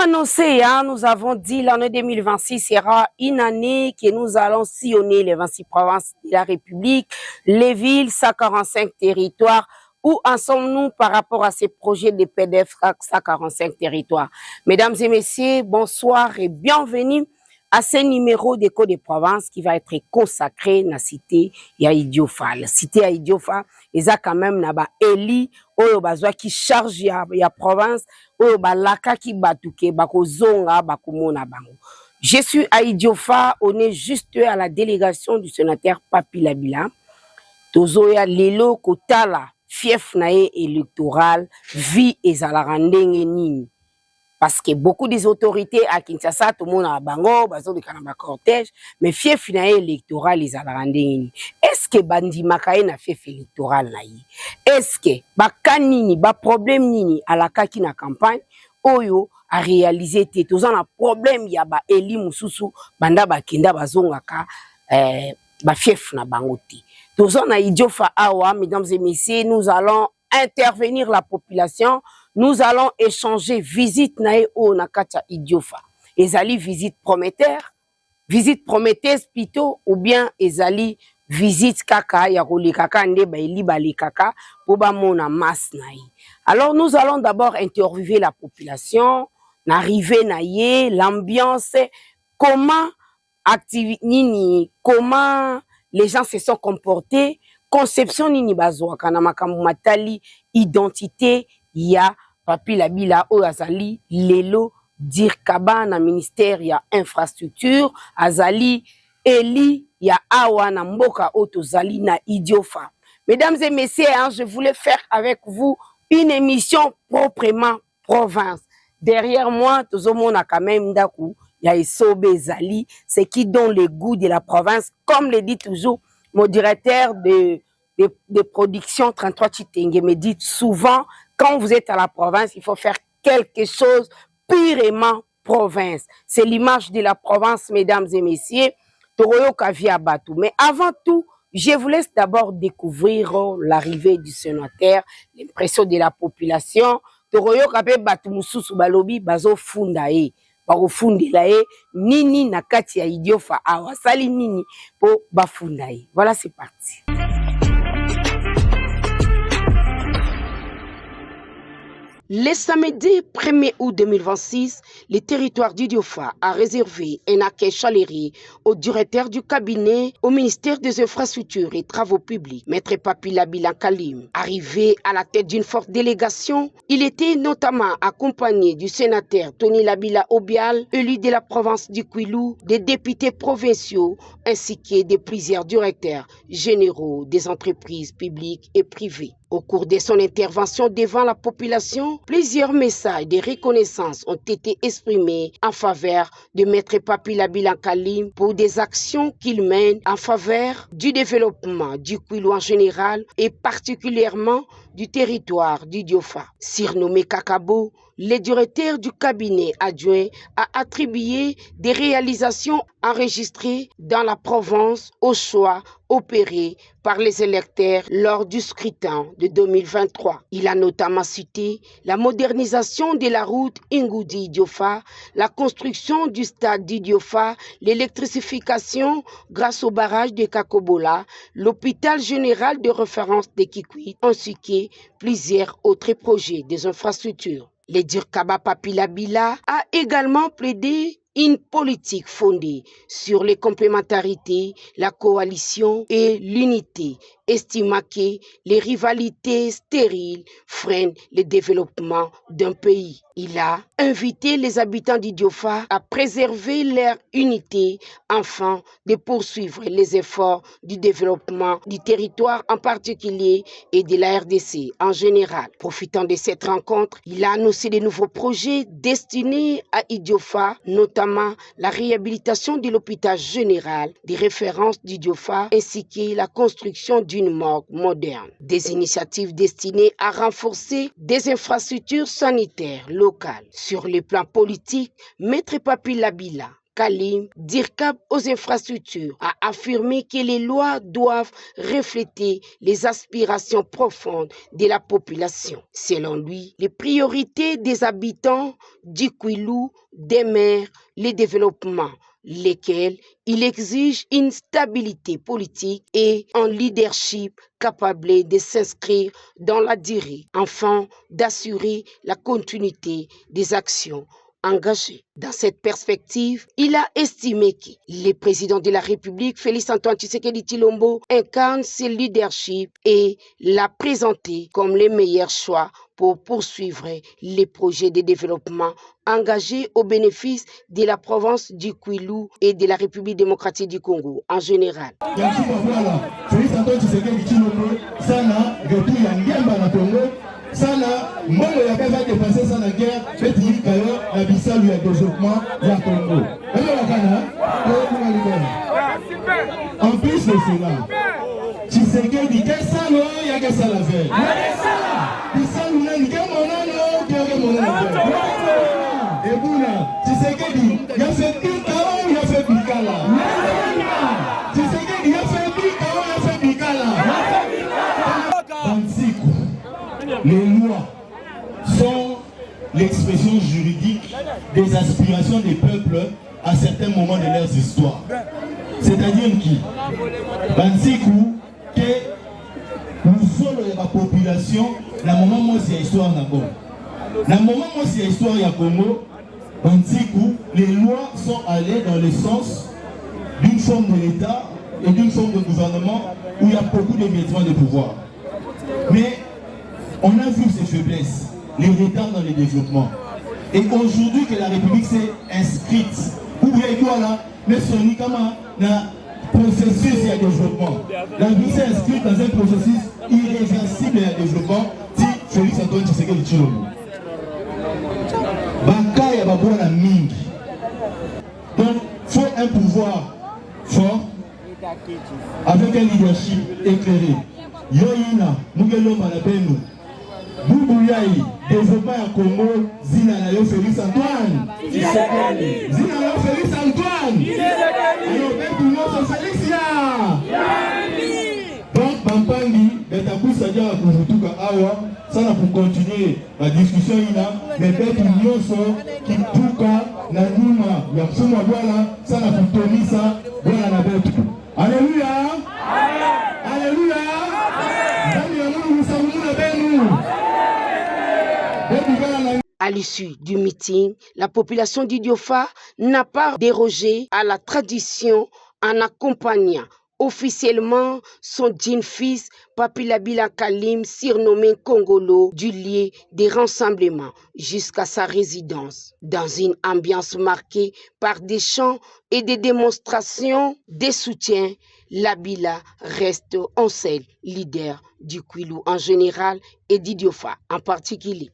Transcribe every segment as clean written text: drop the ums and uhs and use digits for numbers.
annoncé, hein, nous avons dit l'année 2026 sera une année que nous allons sillonner les 26 provinces de la République, les villes, 145 territoires. Où en sommes-nous par rapport à ces projets de PDF 145 territoires? Mesdames et messieurs, bonsoir et bienvenue à ce numéro d'Écho des provinces qui va être consacré à la cité ya Idiofa. La cité ya Idiofa, ils a quand même naba Eli, oyo bazwa qui charge ya province, oyo balaka ki batuke, bako zonga, bako mona bango. Je suis à Idiofa, on est juste à la délégation du sénateur Papi Labila. Tozoya lelo kotala, fief nae électoral, vie ezalaka ndenge nini. Parce que beaucoup des autorités à Kinshasa, tout le monde a bango, bazo de kanamba cortège, mais fief nae électoral ezalaka ndenge nini. Est-ce que bandi makaye na fief électoral na yi? Est-ce que baka nini, ba problème nini alaka ki na campagne oyo a réalisé te tozan na problème ya ba eli mususu banda bakenda bazongaka ba fief na bango te. Tozan na Idiofa awa, mesdames et messieurs, nous allons intervenir la population, nous allons échanger visite nae o nakata Idiofa. Ezali visite prometteuse plutôt, ou bien ezali visite kaka ya roli kaka nde ba eli bali kaka po ba mona masse nae. Alors nous allons d'abord interviewer la population, n'arriver naie, l'ambiance, comment nini, comment les gens se sont comportés, conception nini bazwa kana makambo matali, identité ya Papi Labila o azali lelo dirkaba na ministère ya infrastructure, azali eli ya awa na mboka otozali na Idiofa. Mesdames et messieurs, hein, je voulais faire avec vous une émission proprement province. Derrière moi, tozomona quand même ndaku ya Esobe Zali, c'est qui donne le goût de la province, comme le dit toujours mon directeur de production 33 Chitenge, me dit souvent, quand vous êtes à la province, il faut faire quelque chose purement province. C'est l'image de la province, mesdames et messieurs, Toroyo Kavia Batou. Mais avant tout, je vous laisse d'abord découvrir l'arrivée du sénateur, l'impression de la population. Toroyo Kavia Batou Mususu Balobi, Bazo Fundae. Nini na kati ya Idiofa awa sali nini po bafundaye. Voilà, c'est parti. Le samedi 1er août 2026, le territoire d'Idiofa a réservé un accueil chaleureux au directeur du cabinet au ministère des Infrastructures et Travaux Publics, Maître Papi Labila Kalim. Arrivé à la tête d'une forte délégation, il était notamment accompagné du sénateur Tony Labila Obial, élu de la province du Kwilu, des députés provinciaux ainsi que de plusieurs directeurs généraux des entreprises publiques et privées. Au cours de son intervention devant la population, plusieurs messages de reconnaissance ont été exprimés en faveur de Maître Papi Labila Kalim pour des actions qu'il mène en faveur du développement du Kwilu en général et particulièrement du territoire d'Idiofa. Surnommé Kakabo, le directeur du cabinet adjoint a attribué des réalisations enregistrées dans la province aux choix opérés par les électeurs lors du scrutin de 2023. Il a notamment cité la modernisation de la route Ngoudi-Idiofa, la construction du stade d'Idiofa, l'électrification grâce au barrage de Kakobola, l'hôpital général de référence de Kikwit, ainsi que plusieurs autres projets des infrastructures. Le Dirkaba Papi Labila a également plaidé une politique fondée sur les complémentarités, la coalition et l'unité, estimant que les rivalités stériles freinent le développement d'un pays. Il a invité les habitants d'Idiofa à préserver leur unité afin de poursuivre les efforts du développement du territoire en particulier et de la RDC en général. Profitant de cette rencontre, il a annoncé de nouveaux projets destinés à Idiofa, notamment la réhabilitation de l'hôpital général des références d'Idiofa ainsi que la construction d'une morgue moderne. Des initiatives destinées à renforcer des infrastructures sanitaires locales. Sur le plan politique, Maître Papi Labila Kalim, DIRCAP aux infrastructures, a affirmé que les lois doivent refléter les aspirations profondes de la population. Selon lui, les priorités des habitants du Kwilu demeurent le développement, lesquels il exige une stabilité politique et un leadership capable de s'inscrire dans la durée, afin d'assurer la continuité des actions engagées. Dans cette perspective, il a estimé que le président de la République, Félix-Antoine Tshisekedi Tshilombo, incarne ce leadership et l'a présenté comme le meilleur choix pour poursuivre les projets de développement engagés au bénéfice de la province du Kwilu et de la République démocratique du Congo en général. Sana mbongo ya bava dépasser ça la guerre petit kayo la bisalu ya développement ya Congo. En plus de cela, Tshisekedi quel salo ya que ça la fait. Bisalu na ni kemonano ke monano. Et buna Tshisekedi ya fait Bikao ya fait Bikala. Tshisekedi ya fait Bikao ya fait Bikala. Les lois sont l'expression juridique des aspirations des peuples à certains moments de leurs histoires. C'est-à-dire qui Bansikou, que nous sommes la population, la moment où c'est l'histoire na Congo. La moment où c'est l'histoire ya Congo, Bansikou, les lois sont allées dans le sens d'une forme de l'État et d'une forme de gouvernement où il y a beaucoup d'émiettements de pouvoir. Mais on a vu ces faiblesses, les retards dans le développement. Et aujourd'hui que la République s'est inscrite, vous voyez quoi là, mais Sony comme un processus de développement. La République s'est inscrite dans un processus irréversible de développement, si Félix-Antoine Tshisekedi Tshilombo. Baka ya baboua la mingi. Donc, il faut un pouvoir fort, avec un leadership éclairé. Yoina, Mugelo Malabenu. Boubouyaï, développement à Congo, Zina Nayo Félix Antoine. Zina Nayo Félix Antoine. Alors, c'est Félix ya. Donc, Pampangi, Betakou Sadia Kuvutuka Awa, ça n'a pour continuer la discussion, mais Betu Nyonso, Kipuka, Nanuma, Yapsuma Douala, ça n'a pour Tony ça, voilà la Betu. Alléluia. Alléluia. À l'issue du meeting, la population d'Idiofa n'a pas dérogé à la tradition en accompagnant officiellement son jeune fils Papilabila Kalim, surnommé Congolo, du lieu des rassemblements jusqu'à sa résidence. Dans une ambiance marquée par des chants et des démonstrations de soutien, Labila reste un seul leader du Kwilu en général et d'Idiofa en particulier.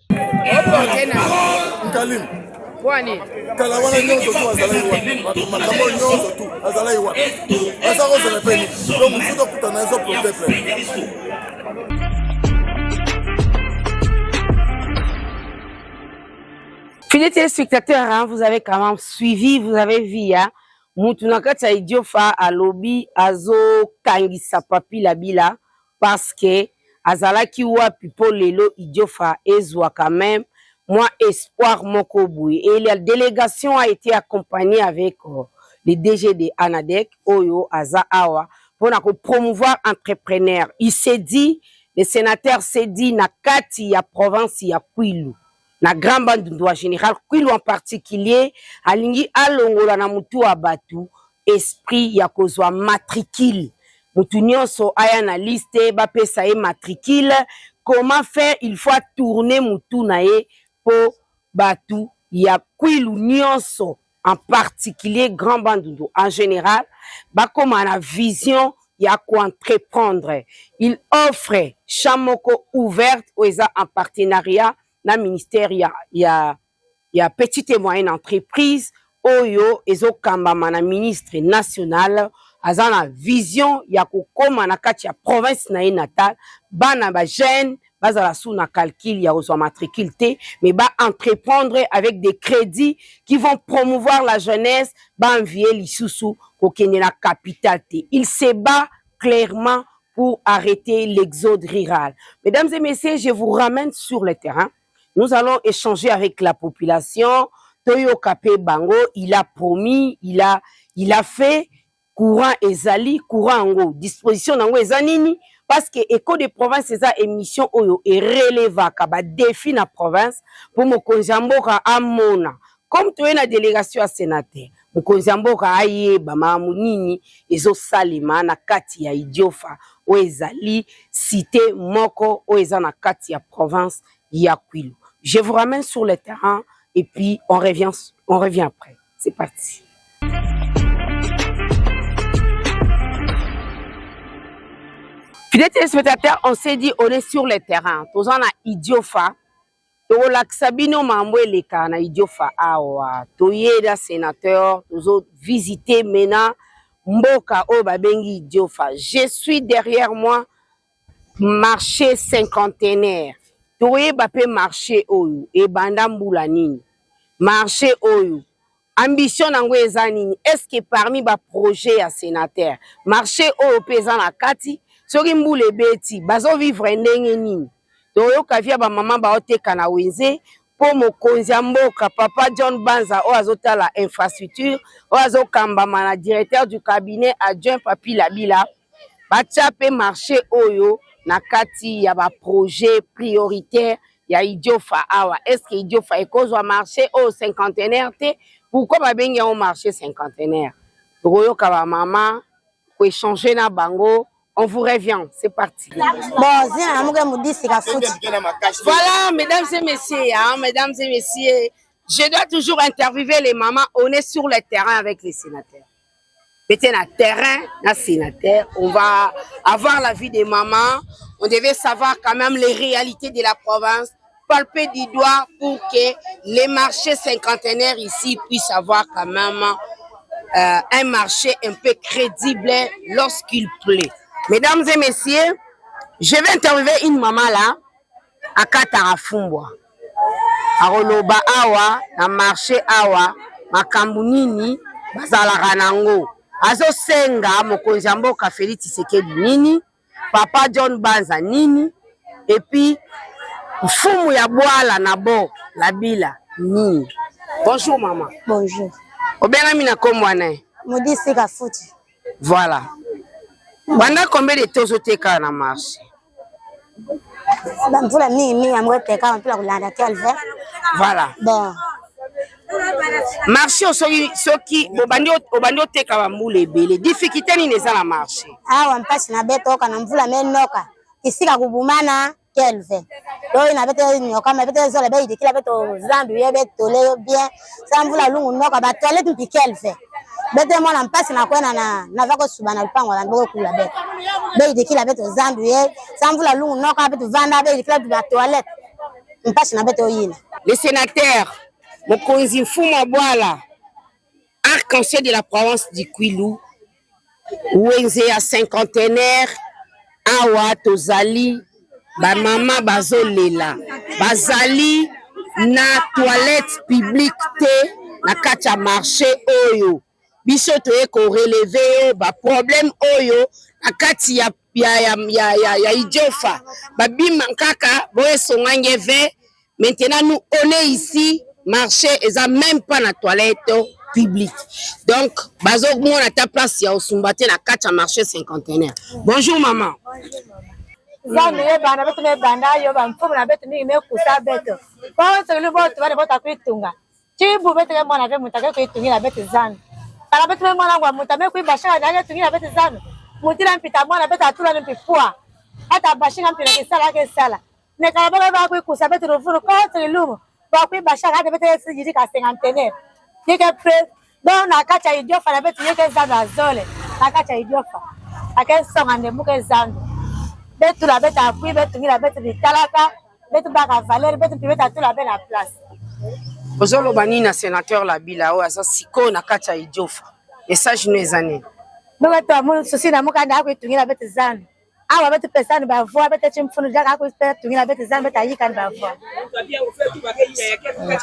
Fidèles téléspectateurs, vous avez quand même suivi, vous avez vu, Moutounakata Idiofa à lobby azo kangisa Papilabila parce que azala kiwa pipo lelo Idiofa ezwa quand même moi espoir mokoboui et la délégation a été accompagnée avec le DG de Anadek Oyo Aza Awa pour promouvoir entrepreneurs. Il s'est dit, le sénateur s'est dit na kati ya province ya Kwilu. Na grand bandu en général, Kwilu en particulier, alingi alongola na mutu abatu, esprit ya kozwa matricule. Mutu nyonso aya na liste, bapesa e matricule. Comment faire? Il faut tourner mutu na e po batu ya Kwilu nyonso, en particulier grand bandu en général, bakoma na vision ya entreprendre. Il offre chamoko ouverte oeza en partenariat na ministère ya petite et moyenne entreprise oyo ezo kambama na ministre national azana vision ya kokoma na kati ya province na ye natal bana ba jeune bazala sous na calcul ya ozwa matricule te mais ba entreprendre avec des crédits qui vont promouvoir la jeunesse ba envier lisusu kokende na capitale te. Il se bat clairement pour arrêter l'exode rural. Mesdames et messieurs, je vous ramène sur le terrain. Nous allons échanger avec la population. Toyo Kapé Bango, il a promis, il a fait courant ezali, courant ango, disposition nango ezanini, parce que écho de province eza émission oyo et releva kaba défi na province pour mokonzi mboka amona. Comme tu es na délégation à sénateur, mokonzi mboka ayeba mamunini ezo salima na kati ya Idiofa o ezali cité moko o eza na kati ya province ya Kwilu. Je vous ramène sur le terrain et puis on revient après. C'est parti. Fidèles téléspectateurs, on s'est dit on est sur le terrain. Tous on a Idiofa. To laksabino mamwe leka na Idiofa awa. Toyeda sénateur, tous autres visiter mena mboka o babengi Idiofa. Je suis derrière moi marché cinquantenaire. Toye bape marché oyo e banda mbula nini. Marché oyo ambition nango eza nini? Est-ce que parmi ba projet ya sénateur marché oyo pesa na kati soki mbula ebeti bazo vivre ndenge nini? Toyo kavia ba mama ba oteka na wenze po mokonzi mboka papa John Banza o azotala infrastructure o azokamba na directeur du cabinet adjoint Papi Labila bachape marché oyo na kati ya ba projet prioritaire ya Idiofa awa. Est-ce que Idiofa ekozwa marché au cinquantenaire te? Pourquoi ba bengi au marché cinquantenaire? Toyo ka ba mama ko échanger na bango. On vous revient, c'est parti. Voilà, mesdames et messieurs, je dois toujours interviewer les mamans. On est sur le terrain avec les sénateurs. Maintenant, terrain, na sénateur, on va avoir la vie des mamans. On devait savoir quand même les réalités de la province, palper du doigt pour que les marchés cinquantenaires ici puissent avoir quand même un marché un peu crédible lorsqu'il plaît. Mesdames et messieurs, je vais interviewer une maman là, à Katarafumbwa. À Roloba Awa, na marché Awa, Makambunini, Bazala Ranango. Azo Senga, mokonzi mboka Félix Tshisekedi nini, papa John Banza nini, et puis, Fumu ya Bwala Nabo, Labila nini. Bonjour maman. Bonjour. Obena mina komwana. Modisi Kafuti. Voilà. Pendant combien de temps vous êtes à la marche? Voilà. Bon. Marché ceux qui obandi teka ba mbule bele difficulté ni neza la marché. Ah mpasi na beto kana mvula menoka. Kisika kubumana kelve. Leo na beto nyoka ma beto zola be dikila beto zandu ye beto le bien. Sa mvula lungu noka ba toilette mpi kelve. Bete mwana mpasi na kwena na vako subana lupango la mboko kula beto. Be dikila beto zandu ye. Sa mvula lungu noka beto vanda be dikila ba toilette. Mpasi na beto yina. Les sénateurs mokonzi Mfumu Bwala arc-en-ciel de la province du Kwilu wenze ya cinquantenaire awa tozali ba mama bazolela bazali na toilette publique te na kati ya marché oyo biso toye ko relever ba problème oyo na kati ya Idiofa babima kaka boye songange ve. Maintenant nous on est ici marché eza même pas na toilette publique. Donc bazo mona ta place ya osumbate na kati ya marché cinquantenaire. Bonjour maman. Zame bana beto me banda yo ba mfumu na beto ni me kusa beto. Ko tselu boto bana bota kwitunga. Chibu beto ke mona ke mutake kwitungira beto zanu. Ala beto me mona ngwa mutame kwibasha na ke tungira beto zanu. Mutira mpita mona beto atula mpifua. Hata bashinga mpira ke sala. Ne ka ba kwikusa beto rufuru ko tselu. Ba kwibasha ka beto yesi ka cinquantenaire. Yeke pre don na kacha Idiofa na beto yeke zanu azole. Na kacha Idiofa. Ake songa ndemuke zanu. Betu la bête a pris, betu la bête de Talaka, betu baka Valer, betu pibeta tout la bête à place. Ozolo bani na sénateur Labila o asa siko na kati ya Idiofa. Message nous années. Baba to amu sosi na muka da ko tungira bete zan. Awa bete pesani ba voix bete chimfunu jaga ko spera tungira bete zan bete yika ba voix.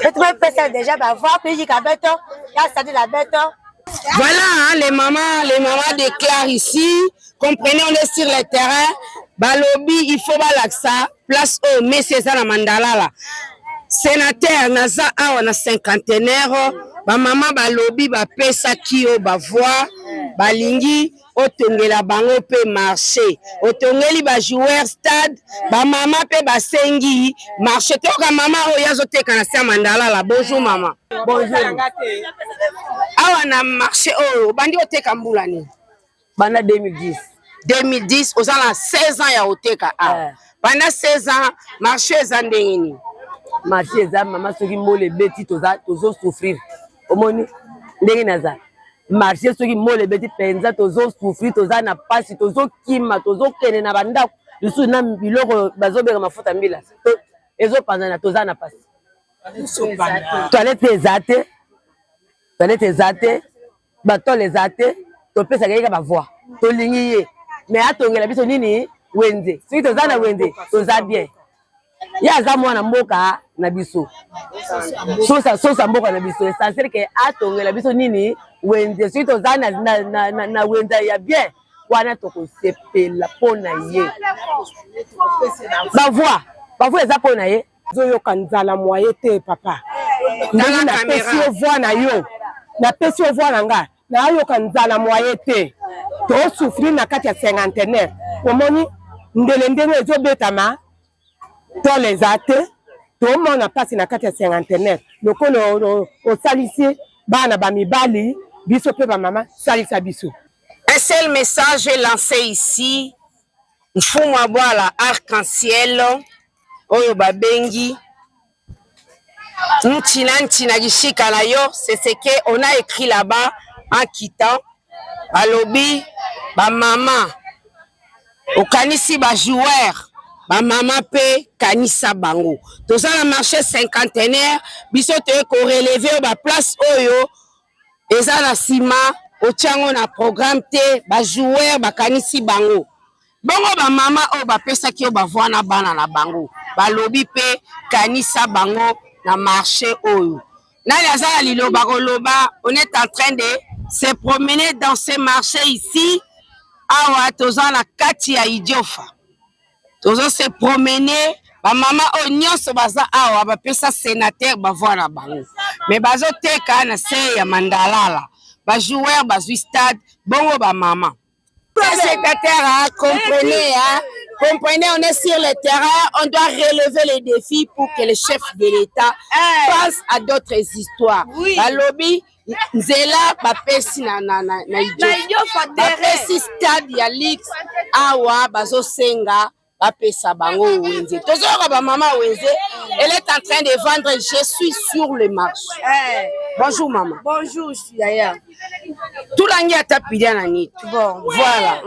Bete pesa déjà ba voix ko yika bete ya sadi la bete. Voilà, hein, les mamans déclarent ici, comprenez, on est sur le terrain, balobi, il faut balaksa, place au mais c'est ça la mandala là. Sénateur, naza awa na cinquantenaire, ba maman balobi, ba pesa kio, ba voix, balingi, otongela bango pe marché, otongeli ba joueur stade, ba maman pe ba sengi, marché, toka maman oyazo teka na sia mandala là, bonjour maman. Bonjour. Awa na marché oh bandi oteka mbula ni bana 2010 ozala 16 ans ya oteka pendant 16 ans marché ezandenge ni marché eza mama soki mole beti tozo souffrir omoni ndenge naza marché soki mole beti penza tozo souffrir toza na pasi tozo kima tozo kene na banda lusu na biloko bazobeka mafuta mbila ezo panzana toza na pasi toilette ezate batole ezate topesa kaka ba voix tolingi ye mais atongela biso nini wenze soki toza na wenze toza bien ya aza mwana mboka na biso sosa mboka na biso essentiel ke atongela biso nini wenze soki toza na wenze ya bien wana tokosepela mpona ye ba voix eza mpona ye zoyoka nzala moye te papa ndenge napesi yo voix na yo napesi yo voix na nga nayoka nzala moye te tosouffrir na kati ya cinquantenaire omoni ndele ndenge ezobetama tole eza te tomona mpasi na kati ya cinquantenaire lokola osalisi bana bamibali biso mpe bamama salisa biso. Un seul message est lancé ici, mfumu abwala arc-en-ciel oyo babengi ntina gishika na yo, c'est ce que on a écrit là-bas en quittant balobi ba maman okanisi ba joueur ba maman pe kanisa bango toza na marché cinquantenaire biso te ko relever ba place oyo eza na sima otiango na programme te ba joueur ba kanisi bango bongo ba mama o ba pesa ki o ba voix na bana na bango balobi pe kanisa bango na marché oyo nani azala liloba koloba on est en train de se promener dans ce marché ici awa toza na kati ya Idiofa tozo se promener ba mama o nyonso baza awa ba pesa sénateur ba voix na bango mais bazo teka na se ya mandalala ba joueur bazui stade bongo ba mama spectateurs comprenez comprenez, on est sur le terrain, on doit relever les défis pour que le chef de l'État passe à d'autres histoires. La lobby, Nzela, bapesi na Idiofa, bapesi stade ya Lix, awa bazo senga, bapesa bango wenze. Tozora ba maman wenze, elle est en train de vendre, je suis sur le marché. Bonjour maman. Bonjour, je suis ailleurs. Tout l'angi a tapé na nit. Bon, voilà.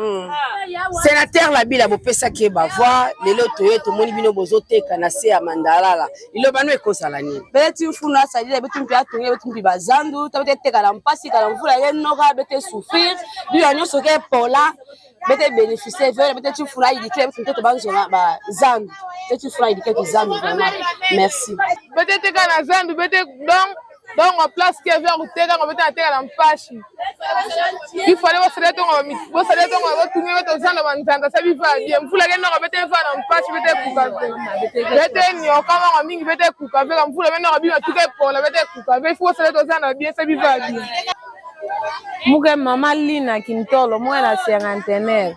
Sénateur la bila bopesa ki ba voix, lelo toye to moni bino bozo teka na se ya mandalala. Ilo bano ekosala nini? beti mfuna salila beti mpi atunge beti mpi bazandu tabete teka la mpasi kala mvula ye noka bete souffrir biyo nyonso ke pola bete bénéficier vele bete mfuna idike beti mtoto banzona ba zandu beti mfuna idike ki zandu vraiment merci bete teka na zandu bete donc en place qui est vers le terrain on va terre en pâche il fallait voir ça donc on ça donc on va tourner mettre ça dans manzanda ça vit pas bien vous la gagne on va te faire en pâche bete kuka bete ni on kama on mingi bete kuka bete vous la maintenant bien tout est pour la bete kuka il faut ça dans bien ça vit pas bien muke mama lina kintolo mwana cinquantenaire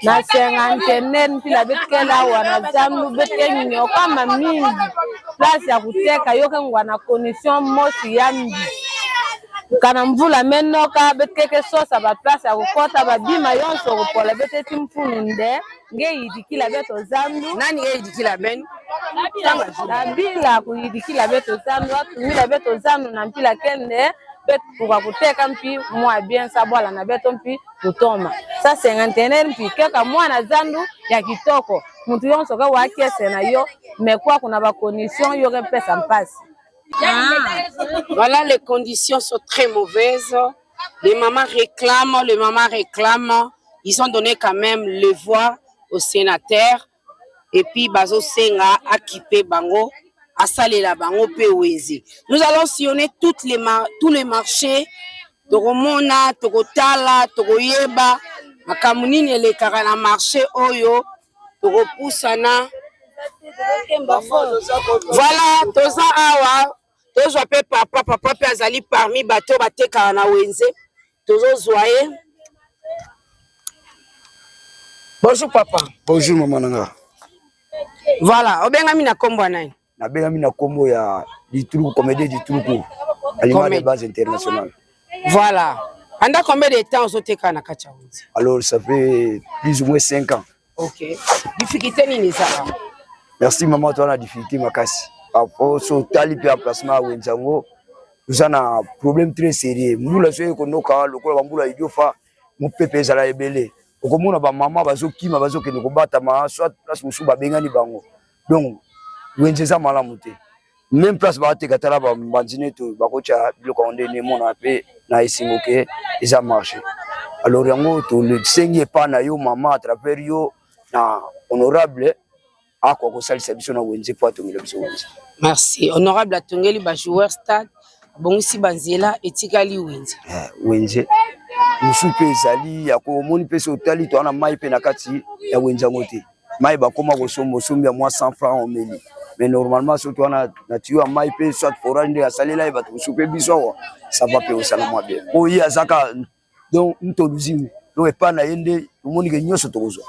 na cinquantenaire mpila betkela wana zambu betke nyo kama mingi place ya kuteka yoke ngwana condition mosi yambi kana mvula menoka betkeke sosa ba place ya kukota babima yonso kupola beteti mfunu nde nge yidikila beto zambu nani nge yidikila ben bila kuyidikila beto zambu atumila beto zambu na mpila kende pour kuteka mpi mwa bien sabwala na beto mpi kutoma sa cinquantenaire mpi keka mwana zandu ya kitoko mutu yonso ka wakiese na yo mekwa kuna ba condition yo repesa mpasi. Voilà, les conditions sont très mauvaises. les mamans réclament, ils ont donné quand même le voix au sénateur et puis bazo senga akipe bango asalela bango pe wenzi. Nous allons sillonner tous les marchés tokomona tokotala tokoyeba makamunini elekaka na marché oyo tokopusana. Voilà toza awa tozwa pe papa pe azali parmi bato batekaka na wenze tozozwa ye. Bonjour papa. Bonjour maman nanga. Voilà, obengami na kombo nani? Na bengami na kombo ya Ditruku, comédie Ditruku, aliment de base internationale. Voilà. Pendant combien de temps vous êtes na kacha wenze? Alors ça fait plus ou moins 5 ans. OK. Difficulté ni ça. Merci maman, toi la difficulté makasi. Après so tali pe emplacement wenzango, nous avons un problème très sérieux. Mbula soye konoka lokola mbula idiofa, mu pepe zala ebele. Okomona ba mama bazokima bazokende kobata ma soit place musu ba bengani bango. Donc wenzeza malamu te. Même place ba te katala ba banzine to bakocha biloko ondene mona pe na isingoke eza marché. Alors yango to le sengi pa na yo mama à travers yo na honorable ako ko salisa biso na wenze po atongela biso wenze. Merci. Honorable atongeli ba joueur stade bongisi banzela etikali wenze. Wenze musu pe ezali ya ko moni pe so tali to na mai pe na kati ya wenza ngote. Mai ba koma ko sombo sombi ya moi 100 francs au meli. Mais normalement surtout na tu as mai pe soit forande ya salela ba to soupe biso ça va pe au salama bien. O yi azaka donc ntoluzimu. Donc pas na yende moni ke nyoso to kozo.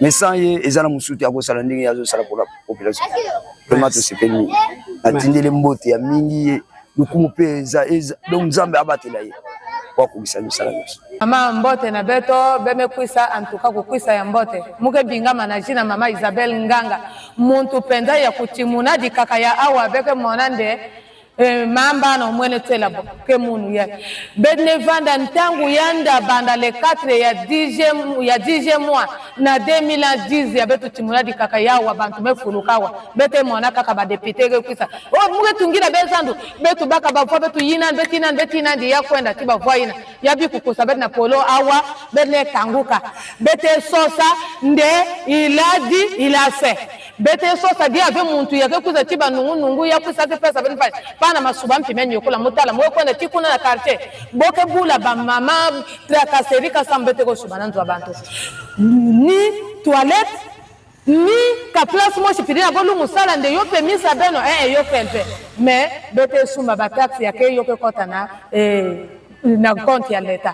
Mais sans y ezana musuti ya ko sala ndingi ya zo sala pour la population. Vraiment to c'est permis. Atindele mbote ya mingi lukumu pe donc nzambe abatela ye. Kwa kubisa misala yesu. Mama Mbote na beto beme kwisa antuka kukwisa ya Mbote muke bingama na jina mama Isabel Nganga muntu penda ya kutimuna di kaka ya awa beke monande mamba na mwene tela ke munu ya bedne vanda ntangu yanda banda le 4 ya 10 mois na 2010 ya betu timuna di kaka ya awa bantu mefulukawa bete mona kaka ba député ke kwisa o muke tungira bezandu betu baka ba fo betu yina betina ndi ya kwenda tiba voina ya bi kukosa bet na polo awa bedne kanguka bete sosa nde iladi ilase bete sosa dia ave muntu ya kwisa tiba nungu ya kwisa ke pesa ben pana masuba mpime nyokola mutala mwe kwenda tikuna na quartier boke bula ba mama trakaserika sambete ko subana nzwa bantu ni toilette ni ka place mo chipirina bolu musala nde yo permis abeno yo kelpe mais bete sumba ba taxi ya ke yo ke kota na compte ya leta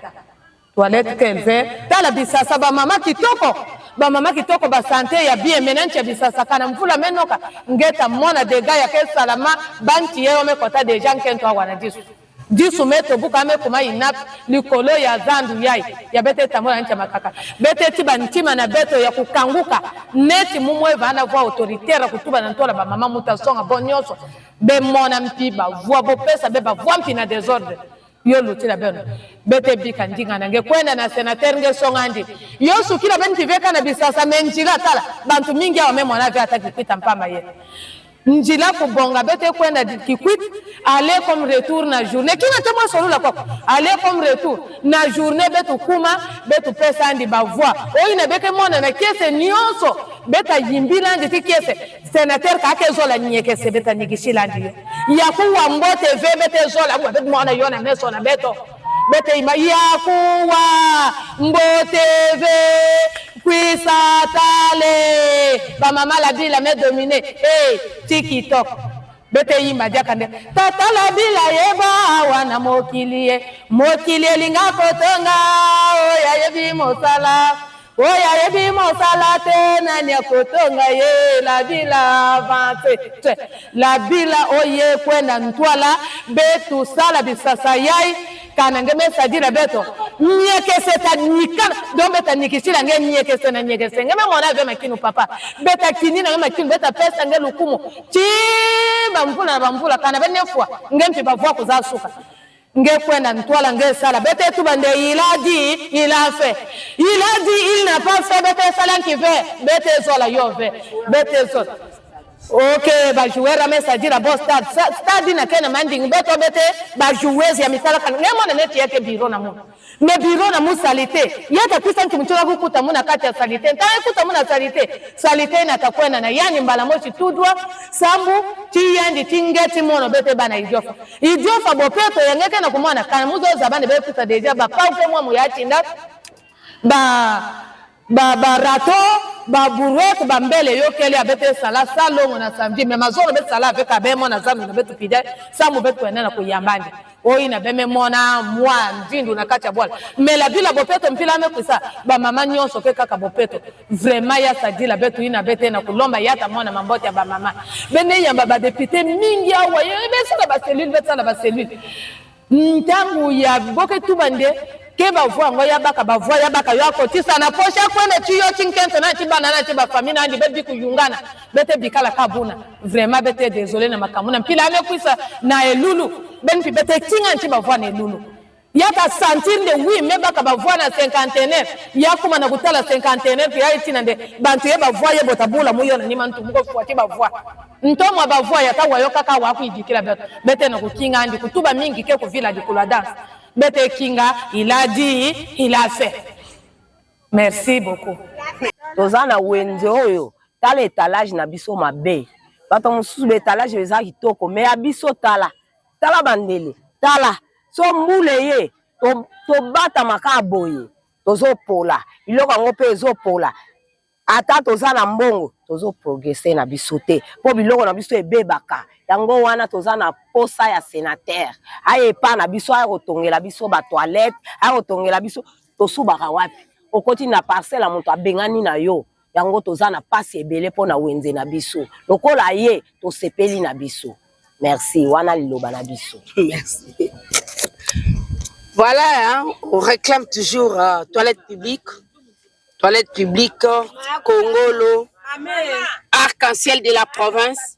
toilette kelpe tala bisasa ba mama kitoko ba santé ya bien menanche ya bisasa kana mfula menoka ngeta mona dega ya ke salama banti yeo me kota deja nkento wana disu meto buka me kuma inap likolo ya zandu yai ya bete tamona ncha makaka bete tiba ntima na beto ya kukanguka neti mumwe vana voix autoritaire kutuba na ntola ba mama mutasonga bonyoso be mona mpiba voix bo pesa be ba voix mpi na désordre yo lutila beno bete bika ndinga nange kwenda na senateur nge songandi yo sukila benti veka na bisasa menjila tala bantu mingi awa memo na vya ataki kwita mpamba ye njila kubonga bete kwenda kikwit aller comme retour na journée kina temo solula kwa aller comme retour na journée betu kuma betu pesa andi ba voix oyi na beke mona na kese nyonso beta yimbila ndi tikese senateur ka kezola nyekese beta nyikishila ndi ya kuwa Mbote ve bete zola kwa betu mona yona meso na beto bete ima ya kuwa Mbote ve kwisa tale ba mama la bila me dominer TikTok bete yimba jakande tata la bila yeba wana mokilie linga kotonga oya yebi mosala oya yebi mosala tena ni kotonga ye la bila avance la bila oye kwenda ntwala betu sala bisasa yai kana ngeme sadira beto nyekese tanikana do beta nikisila nge nyekese na nyekese ngeme mona ve makinu papa beta kinina ngeme makinu beta pesa nge lukumu chiba mvula na mvula kana benefwa ngempi bavwa kuzasuka nge kwenda ntwala nge sala bete tu bande iladi ilafe iladi il n'a pas fait bete sala qui fait bete zola yo fait bete zola Ok, ba jouer à mes c'est-à-dire bon stade. Stade na kena manding beto bete ba jouer ya mitala kan. Ngemo na neti yake biro na mo. Mais biro na mu salite. Yata pisa kimchora kukuta muna kati ya salite. Ntaye kuta muna salite. Salite na takwena na yani mbala mochi tudwa sambu ti yandi tingeti mono bete bana idiofa. Idiofa bopeto yangeke na kumana kan muzo zabane be pisa deja ba pauke mwa mu yatinda ba rato ba burek ba mbele yo kele abete sala salongo na samedi mais mazoro be sala avec abemo na zamu na betu pide samu betu enena ko yambandi oyi na beme mona mwa ndindu na kacha bwala mais la bila bopeto mpila me kusa ba mama nyonso ke kaka bopeto vraiment ya sadi la betu ina bete na kulomba yata mona mambote ya ba mama bene yamba ba député mingi awa be sala ba cellule be sala ba cellule ntangu ya boke tubande keba voix ngoya baka ba voix ya baka yo akotisa na posha kwene tiyo chinkente na tibana na tiba famina ndi bebi kuyungana bete bikala kabuna vraiment bete désolé na makamuna mpila amekwisa na elulu benfi bete tinga ntiba voix na elulu yaka sentir de oui me baka ba voix na 59 yakuma na kutala 59 ya itina nde bantu ye ba voix ye botabula muyo na nima ntu muko fuati ba voix ntomwa ba voix ya tawa yo kaka wa kuidikila bete na kukinga andi kutuba mingi ke ku villa di kula dance Bete Kinga, il a dit, il a fait. Merci beaucoup. Tozana wenze oyo, tala étalage na biso mabe. Bato mususu étalage eza kitoko, mais abiso tala. Tala bandele, tala. So mbule ye, to bata makaboye. Tozo pola, iloko ngo pe zo pola. Ata tozana mbongo, tozo progresser na biso te. Po biloko na biso ebebaka. Yango wana tozana posa ya sénateur. Aye pa na biso aye kotongela biso ba toilette, aye kotongela biso tosubaka wapi. Okoti na parcelle moto abengani na yo. Yango tozana pasi ebele po na wenze na biso. Lokola ye to sepeli na biso. Merci, wana liloba na biso. Merci. Voilà, hein, on réclame toujours toilette publique. Toilette publique, Congolo, arc-en-ciel de la province.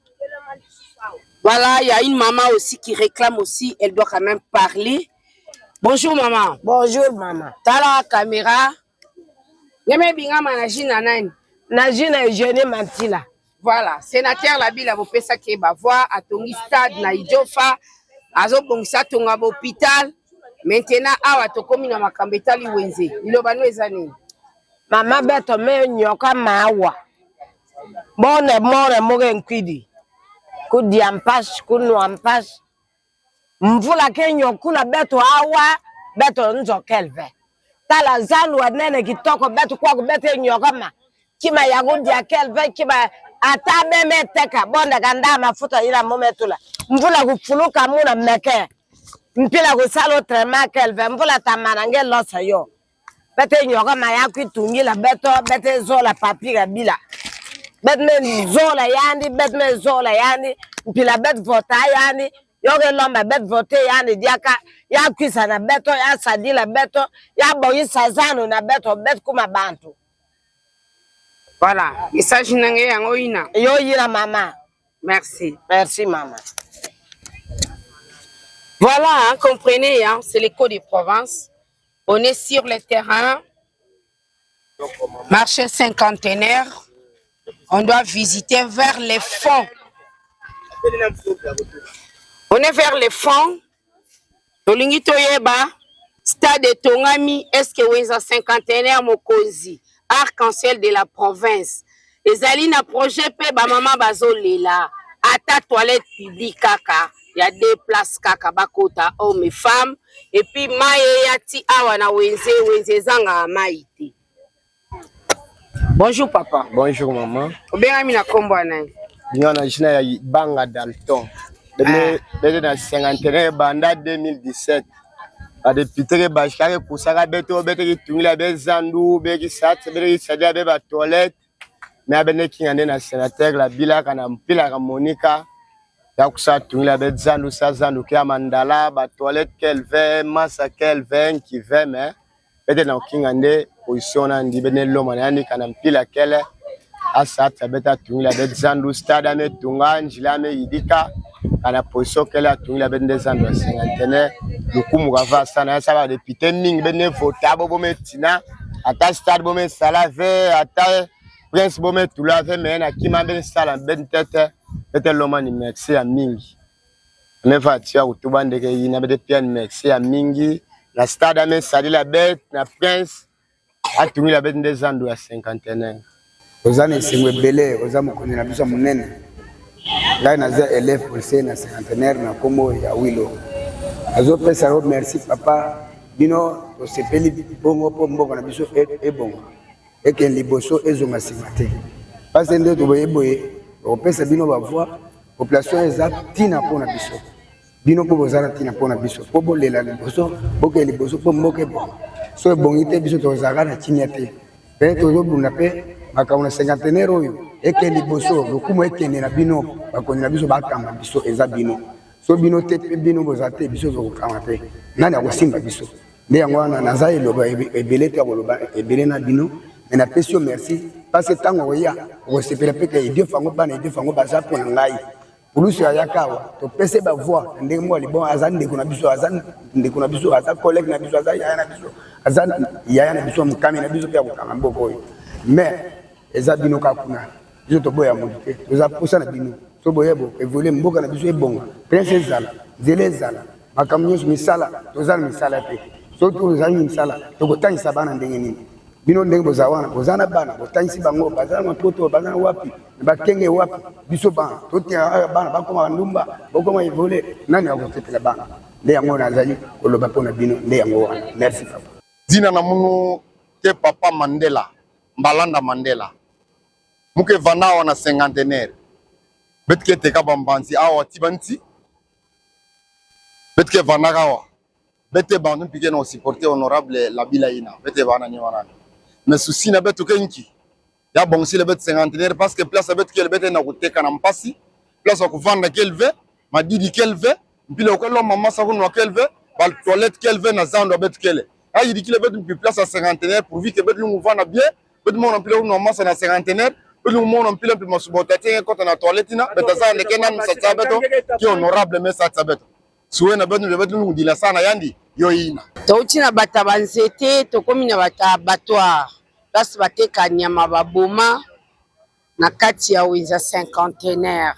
Voilà, il y a une maman aussi qui réclame aussi, elle doit quand même parler. Bonjour maman. Bonjour maman. Tala caméra. Yeme binga manajina nani? Najina Eugénie Mantila. Voilà, sénateur la bila bo pesa ke ba voix à Tongi stade na Idiofa, azo bongisa tonga ba hôpital. Maintenant awa to komi na makambetali wenze. Ilobano ezani. Mama beto me nyoka mawa. Bone more moge nkwidi. Kudi ampash, kunu ampash. Mvula kenyo kuna beto awa, beto nzo kelve. Tala zanu wanene kitoko beto kwa beto nyoka ma. Kima yagudi ya kelve, kima atabe me teka. Bonda ganda mafuta ila mometula. Mvula kufuluka muna meke. Mpila kusalo trema kelve. Mvula tamarange losa yo. Bete nyoka mayakwi tungila beto bete zola papira bila betme zola yandi betme zola yandi mpila bet vota yandi yoge lomba bet vote yandi diaka yakwi sana beto ya sadila beto ya boyi sazano na beto bet kuma bantu. Voilà, message nange yango ina. Yo yira mama. Merci. Merci maman. Voilà, hein, comprenez, hein, c'est l'écho des provinces. On est sur le terrain, marché cinquantenaire, on doit visiter vers les fonds. On est vers les fonds. Tolingi toyeba, stade Tongami, est-ce que Wenza cinquantenaire mokozi, arc-en-ciel de la province. Ezali na projet pe ba maman bazolela, ata toilette publique kaka. Il y a des places kaka bakota hommes et femmes et puis maye yati awa na wenze zanga maite. Bonjour papa. Bonjour maman. Obenga mina kombo nani? Nyona jina ya Banga Dalton. Bede na 51 banda 2017. A député ba shikare kusaka beto bete kitungila bezandu beki sat bete sadia be ba toilette. Na bene kingande na sénateur la bila kana mpila ka Monica. Ya kusa tungila bezandu sazandu kia mandala ba toilette kelve masa kelve qui veut mais bete na kingande position na ndi bene loma yani kana mpila kele asata beta tungila bezandu stade ame tunga njila ame idika kana position kele tungila bende zandu 51 lukumu gava sana ça va député mingi bene vota bo metina ata stade bo me salave ata prince bome tula fe me na kima ben sala ben tete bete loma ni merci ya mingi me fatia kutuba ndeke yina bete pia ni merci ya mingi la stade me salila bet na prince atungi la bet des ans ya 51 ozana isengwe bele ozamu kuni na biso munene ngai naza élève policier na 51 na kombo ya Wilo azo pesa ro merci papa bino to sepeli bongo po mboko na biso e bongo eke liboso ezonga simate parce que to boye o pesa bino ba voix population eza tina pona biso bino po bozana tina pona biso po bolela liboso boke liboso po mboke bongo so bongite biso to zaka na chinyate pe to zo bunda pe makawuna 51 oyo eke liboso lokumo ekende na bino bakoni na biso bakamba biso eza bino so bino te pe bino bozate biso zo kama te nani akosimba biso nde yango wana naza eloba ebele te akoloba ebele na bino mais na pesi yo merci parce que ntango oya okosepela mpe ke idio fango bana idio fango baza mpona ngai pulusu ayaka awa topese bavoi ndenge moko libon aza ndeko na biso aza ndeko na biso aza collègue na biso aza yaya na biso aza yaya na biso mokami na biso mpe ya kokanga mboka oyo mais eza bino kaka kuna biso toboya motu te toza posa na bino so boyebo evolue mboka na biso ebonga prince ezala nzela ezala makambo nyonso misala toza na misala te so tozali misala tokotangisa bana ndenge nini bino ndenge boza wana boza na bana botangisi bango baza na mapoto baza na wapi bakenge wapi biso bana totia bana bakoma ndumba bakoma evolue nani akosepela bana nde yango nazali koloba mpona bino nde yango wana merci papa dina na munu te papa Mandela Mbalanda Mandela muke vana wana 50aire betke teka bambanzi awa tibanti betke vana kawa bete bandu pike na supporter honorable la bilaina bete bana ni wana mais souci na beto kenki ya bonsi le bet 50aire parce que place bet kel bete na kuteka na mpasi place ko vanda kelve madidi kelve mpile ko lo mama sa ko no kelve bal toilette kelve na zando bet kele ayi dikile bet mpi place à 50aire pour vite bet lu vanda bien bet mon mpile no mama na 50aire bet lu mon mpile mpi masubotate ko na toilette na bet za ndeke na sa beto ki honorable mais sa beto suwe na beto bet lu dila sana yandi yoyina touti na bata banzete tokomi na bata abattoir place bateka nyama baboma na kati ya wenza 50aire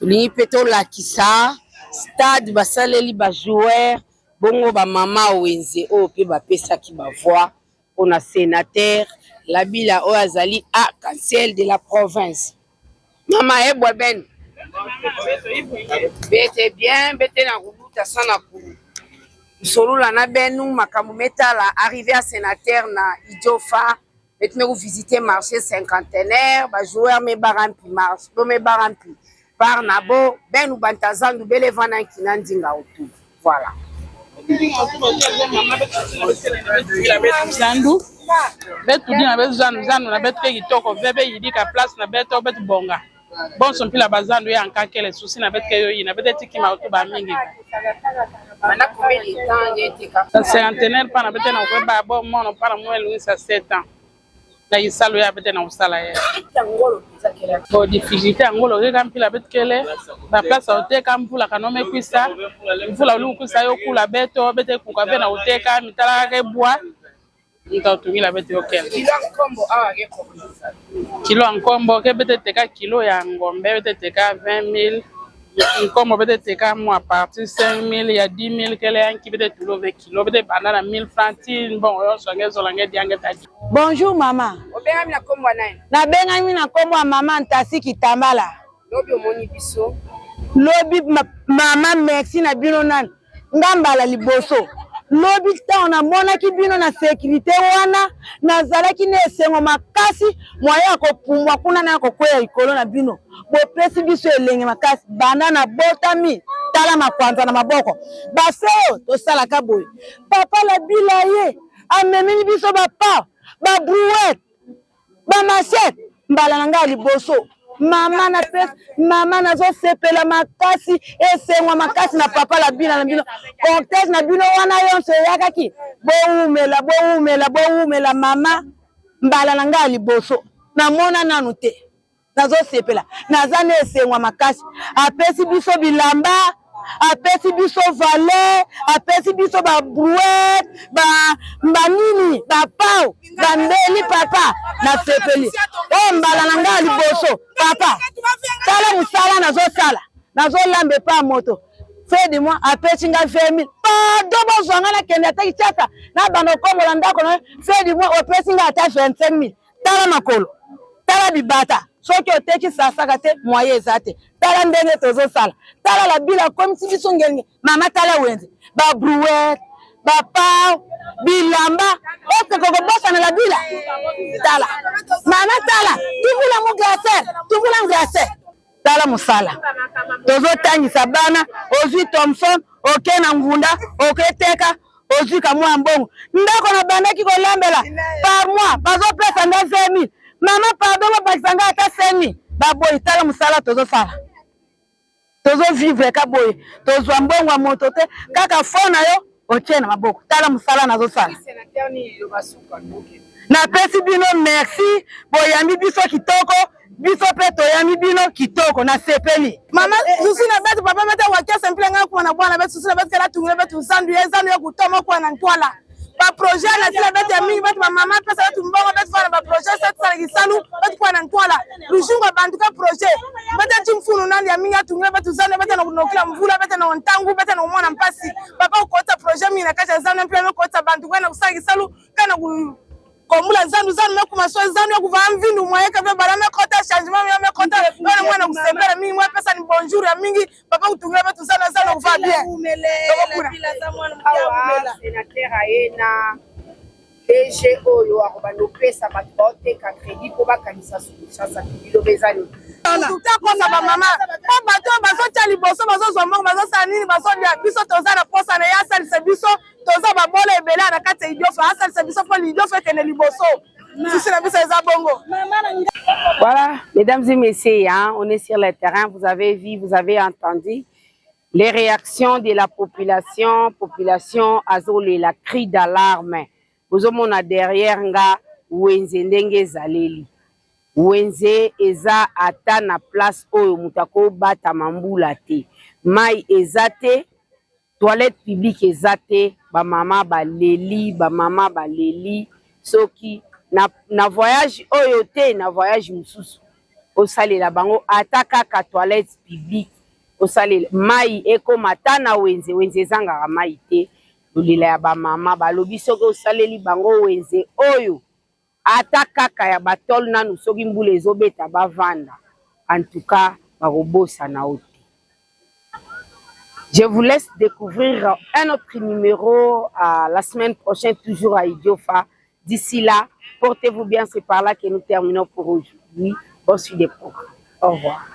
tolingi mpe tolakisa stade basaleli bajoueur bongo bamama wenze oyo mpe bapesaki bavoi mpona sénateur labila oyo azali arc-en-ciel de la province mama ebwa ben bete bien bete na kuluta sana kulu solula na benu makambo metala arrivé à sénateur na Idiofa betme ku visiter marché 50aire ba joueur me barampi marché me barampi par nabo benu bantazandu bele vana kinandinga otu voilà zandu betu dina betu zandu na betu kitoko vebe yidika place na betu betu bonga bon son pila bazandu ya nkakele susi na betu yo yina betu tikima otu ba mingi Mana combien de temps il était capable? 50aire pana bete na kweba bo mono para mwelu sa 7 ans. Na isalo ya bete na usala ya. Ngolo bizakela. Bo difficulté ngolo reka mpila bete kele. Ba place oteka mpula kanome kwisa. Mvula ulu kwisa yo kula beto bete kukabe na oteka mitala ke bwa. Ntautungila bete okele. Kilo nkombo awa ke ko. Kilo nkombo ke bete teka kilo ya ngombe bete teka 20000. Comme peut-être à partir 5000 il y a 10 000 qu'elle est qui peut-être tout le kilo peut-être pendant 1000 francs bon on bonjour maman obenga na kombo nani na benga mina kombo maman Ntasi Kitambala lobi omoni biso lobi mama merci na bino nan ngambala liboso lobi ta na mona ki bino na sécurité wana na zalaki na esengo makasi moya ko pumbwa kuna na ko kwea ikolo na bino bo pesi biso elenge makasi banda na botami tala makwanza na maboko baseo to sala kaboy papa la bilaye amemini biso ba brouette ba machette mbala na ngali boso mama na pesi mama na zo sepela makasi esengo makasi na papa la bila na bino contest na bino wana yonso yakaki bo umela mama mbala na ngali boso na mona nanu te nazo sepela nazane esengwa makasi apesi biso bilamba apesi biso valet, apesi biso ba brouette, ba nini, ba pau, ba mbeli papa na sepeli. O mbala na nga liboso papa. Tala musala nazo lambe pa moto. Fait de moi apesi nga 20 000. Pardon bozanga na kende ta kichaka na bano komola ndako na fait de moi opesi nga ata 25 000. Tala makolo. Tala bibata. Soki oteki sasaka te moye ezate. Tala ndenge tozo sala. Tala la bila comme si biso ngenge. Mama tala wenze. Ba brouette, ba pau, bilamba. Est-ce que bossa na la bila? Tala. Mama tala. Tu voulais mon glacer. Tala musala. Tozo tangisa bana, ozwi Thompson, oke na ngunda, oke teka, ozwi kamwa mbongo. Ndako na bandaki kolambela par mois, bazo pesa nga 20 000. Mama pardon ba nga ata 5 000. Ba boy tala musala tozo sala. Tozo vivre ka boy. Tozo mbongo moto te, kaka fona yo, oche na maboko. Tala musala nazo sala. Na pesi bino merci, boyambi biso kitoko. Biso peto ya mibino kitoko na sepeli. Mama susi na betu papa meta wakia simple nga kwa na bwana betu susi na betu kala tungwe betu zandu ya kutoma kwa na ntwala. Ba projet na tila betu ya mingi betu mama pesa betu mbongo betu fana ba projet set sala gisalu betu kwa na ntwala. Lujunga banduka projet. Betu chimfunu nani ya mingi tungwe betu zandu betu na kunokila mvula betu na ntangu betu na umona mpasi. Papa ukota projet mingi na kacha zandu mpia mekota banduka na kusala gisalu kana komula zandu mekuma so zandu ya kuvaa mvindu mwayeka vya bara mekota changement ya mekota wale mwana kusembera mingi mwa pesa ni bonjour ya mingi papa utungira betu zandu kuvaa bien bila za mwana mjamela senateur aena DG oyo akobanda opesa bato baoteka crédit po bakanisa solution bilo bezali tutakosa bamama po bato bazotya liboso bazozwa mbongo bazosala nini bazolia biso toza na posa na ye asalisa biso toza babola ebele na kati ya idiofa asalisa biso po lidiofa ekende liboso susi na biso eza bongo. Voilà, mesdames et messieurs, hein, on est sur le terrain, vous avez vu, vous avez entendu les réactions de la population azole, la cri d'alarme. Vous avez derrière nga wenze ndenge zaleli. Wenze eza ata na place oyo mutako bata mambula te. Mai ezate, toilette publique ezate, ba mama baleli, soki na voyage oyo te na voyage mususu. Osalela bango ata kaka toilette publique. Osalela mai eko matana wenze zanga mai te. Lulila ya ba mama balobi soki osaleli bango wenze oyo ata kaka ya batol nanu soki mbula ezobeta bavanda. En tout cas, barobosa na ote. Je vous laisse découvrir un autre numéro la semaine prochaine, toujours à Idiofa. D'ici là, portez-vous bien, c'est par là que nous terminons pour aujourd'hui. Bonne suite des programmes. Au revoir.